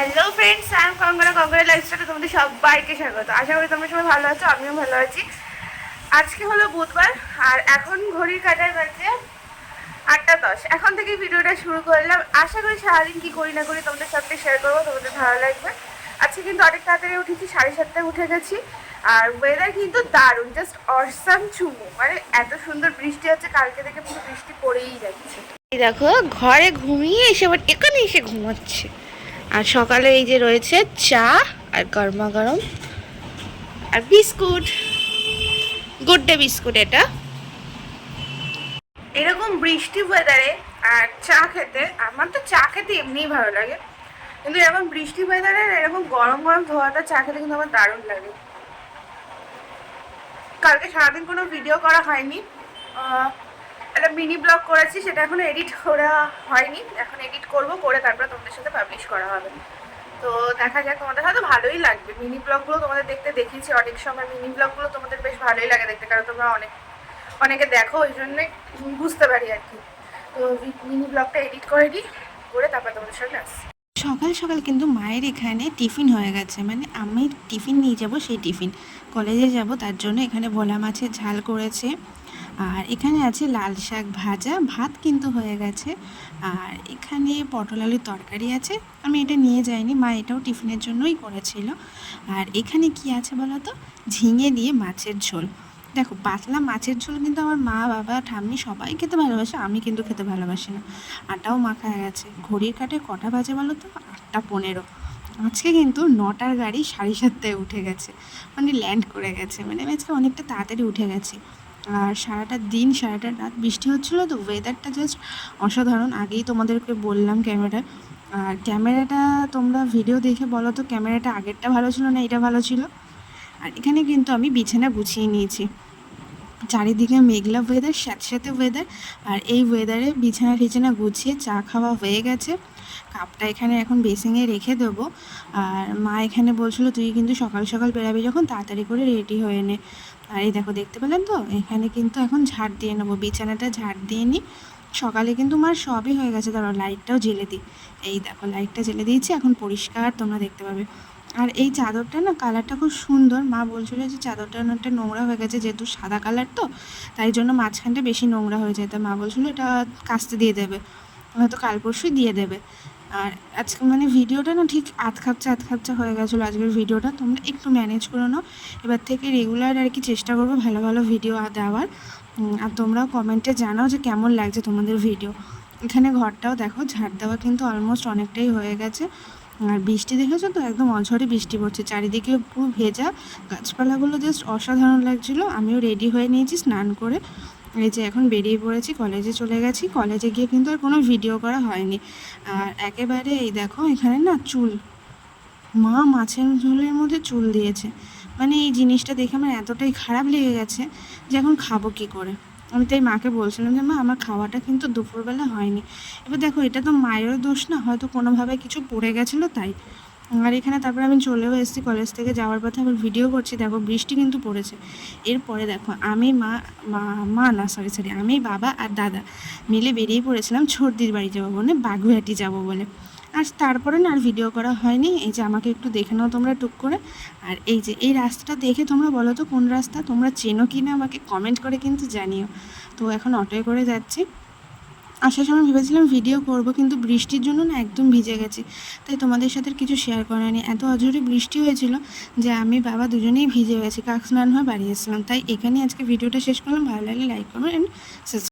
Hello friends, I am Kangana. Kangana লাইফস্টাইলে তোমাদের সবাইকে স্বাগত। আশা করি তোমরা সবাই ভালো আছো, আমিও ভালো আছি। আজকে হলো বুধবার আর এখন ঘড়ির কাঁটার বাজে 8:10। এখন থেকে ভিডিওটা শুরু করলাম। আশা করি সারাদিন কী করি না করি তোমাদের সাথে শেয়ার করবো, তোমাদের ভালো লাগবে। আজকে কিন্তু অনেক তাড়াতাড়ি উঠেছি, 7:30টায় উঠে গেছি। আর ওয়েদার কিন্তু দারুণ, জাস্ট অসাম চুমু। মানে এত সুন্দর বৃষ্টি হচ্ছে, কালকে থেকে পুরো বৃষ্টি পড়েই যাচ্ছে। এই দেখো, ঘরে ঘুমিয়ে এসে আবার এখানে এসে ঘুমাচ্ছে। আর সকালে এই যে রয়েছে চা আর গরমা গরম আর বিস্কুট, গুড ডে বিস্কুট। এটা এরকম বৃষ্টি ওয়েদারে আর চা খেতে, আমার তো চা খেতে এমনিই ভালো লাগে, কিন্তু এরকম বৃষ্টি ওয়েদারে এরকম গরম গরম ধোয়াটা চা খেতে কিন্তু আমার দারুণ লাগে। কালকে সারাদিন কোনো ভিডিও করা হয়নি, একটা মিনি ব্লগ করেছি, সেটা এখনো এডিট করা হয়নি। এখন এডিট করবো, করে তারপরে তোমাদের সাথে পাবলিশ করা হবে। তো দেখা যাক, তোমাদের হয়তো ভালোই লাগবে মিনি ব্লগগুলো। তোমাদের দেখতে দেখিয়েছি অনেক সময়, মিনি ব্লগগুলো তোমাদের বেশ ভালোই লাগে দেখতে, কারণ তোমরা অনেকে দেখো, ওই জন্যই বুঝতে পারি আর কি। তো মিনি ব্লগটা এডিট করে দিই, করে তারপর তোমাদের সঙ্গে আসছি। সকাল সকাল কিন্তু মায়ের এখানে টিফিন হয়ে গেছে, মানে আমি টিফিন নিয়ে যাব, সেই টিফিন কলেজে যাব, তার জন্য এখানে ভোলা মাছের ঝাল করেছে। আর এখানে আছে লাল শাক ভাজা, ভাত কিন্তু হয়ে গেছে। আর এখানে পটল আলুর তরকারি আছে, আমি এটা নিয়ে যাইনি, মা এটাও টিফিনের জন্যই করেছিল। আর এখানে কি আছে বলো তো, ঝিঙে দিয়ে মাছের ঝোল। দেখো, পাতলা মাছের ঝোল কিন্তু আমার মা, বাবা, ঠাম্মি সবাই খেতে ভালোবাসে, আমি কিন্তু খেতে ভালোবাসি না। আটাও মাখা গেছে। ঘড়ির কাঁটায় কটা বাজে বলো তো? 8:15। আজকে কিন্তু 9টার গাড়ি 7:30টায় উঠে গেছে, মানে ল্যান্ড করে গেছে। মানে আমি আজকে অনেকটা তাড়াতাড়ি উঠে গেছি। আর সারাটা দিন সারাটা রাত বৃষ্টি হচ্ছিলো, তো ওয়েদারটা জাস্ট অসাধারণ। আগেই তোমাদেরকে বললাম ক্যামেরায়। আর ক্যামেরাটা তোমরা ভিডিও দেখে বলো তো, ক্যামেরাটা আগেরটা ভালো ছিল না এটা ভালো ছিল? আর এখানে কিন্তু আমি বিছানা গুছিয়ে নিয়েছি। চারিদিকে মেঘলা ওয়েদার, স্যাঁতস্যাঁতে ওয়েদার। আর এই ওয়েদারে বিছানা টিছানা গুছিয়ে চা খাওয়া হয়ে গেছে। কাপটা এখানে এখন বেসিংয়ে রেখে দেবো। আর মা এখানে বলছিল, তুই কিন্তু সকাল সকাল বেরাবি যখন, তাড়াতাড়ি করে রেডি হয়ে নে। আর এই দেখো, দেখতে পেলেন তো, এখানে কিন্তু এখন ঝাড় দিয়ে নেবো, বিছানাটা ঝাড় দিয়ে নিই। সকালে কিন্তু মার সবই হয়ে গেছে, ধরো লাইটটাও জ্বেলে দিই। এই দেখো, লাইটটা জ্বেলে দিয়েছি, এখন পরিষ্কার তোমরা দেখতে পাবে। আর এই চাদরটা না, কালারটা খুব সুন্দর। মা বলছিল যে চাদরটা অনেকটা নোংরা হয়ে গেছে, যেহেতু সাদা কালার তো, তাই জন্য মাঝখানটা বেশি নোংরা হয়ে যায়। তাই মা বলছিল এটা কাচতে দিয়ে দেবে, হয়তো কাল পরশুই দিয়ে দেবে। আর আজকে মানে ভিডিওটা না ঠিক আধ খাপচা হয়ে গেছিলো আজকের ভিডিওটা, তোমরা একটু ম্যানেজ করে নাও। এবার থেকে রেগুলার আর কি চেষ্টা করবো ভালো ভালো ভিডিও দেওয়ার। আর তোমরাও কমেন্টে জানাও যে কেমন লাগছে তোমাদের ভিডিও। এখানে ঘরটাও দেখো, ঝাড় দেওয়া কিন্তু অলমোস্ট অনেকটাই হয়ে গেছে। আর বৃষ্টি দেখেছো তো, একদম অঝরে বৃষ্টি পড়ছে, চারিদিকে পুরো ভেজা, গাছপালাগুলো জাস্ট অসাধারণ লাগছিলো। আমিও রেডি হয়ে নিয়েছি স্নান করে, এই যে এখন বেরিয়ে পড়েছি, কলেজে চলে গেছি। কলেজে গিয়ে কিন্তু আর কোনো ভিডিও করা হয়নি। আর একেবারে এই দেখো, এখানে না চুল, মা মাছের ঝোলের মধ্যে চুল দিয়েছে। মানে এই জিনিসটা দেখে আমার এতটাই খারাপ লেগে গেছে যে এখন খাবো কী করে। আমি তাই মাকে বলছিলাম যে মা, আমার খাওয়াটা কিন্তু দুপুরবেলা হয়নি। এবার দেখো, এটা তো মায়েরও দোষ না, হয়তো কোনোভাবে কিছু পড়ে গেছিলো তাই। আর এখানে তারপরে আমি চলেও এসেছি, কলেজ থেকে যাওয়ার পথে আবার ভিডিও করছি। দেখো, বৃষ্টি কিন্তু পড়েছে। এরপরে দেখো, আমি আমি, বাবা আর দাদা মিলে বেরিয়ে পড়েছিলাম ছর্দির বাড়ি যাবো বলে, বাগুইহাটি যাবো বলে। আর তারপরে না আর ভিডিও করা হয়নি। এই যে আমাকে একটু দেখে নাও তোমরা টুক করে। আর এই যে এই রাস্তাটা দেখে তোমরা বলো তো কোন রাস্তা, তোমরা চেনো কি না আমাকে কমেন্ট করে কিন্তু জানিও। তো এখন অটোয় করে যাচ্ছি। আসার সময় ভেবেছিলাম ভিডিও করব, কিন্তু বৃষ্টির জন্য না একদম ভিজে গেছি, তাই তোমাদের সাথে কিছু শেয়ার করা নেই। এত অঝরে বৃষ্টি হয়েছিল যে আমি বাবা দুজনেই ভিজে গেছি, কাক স্নান হয়ে বাড়ি এসেছিলাম। তাই এখানেই আজকে ভিডিওটা শেষ করলাম। ভালো লাগলে লাইক করবেন অ্যান্ড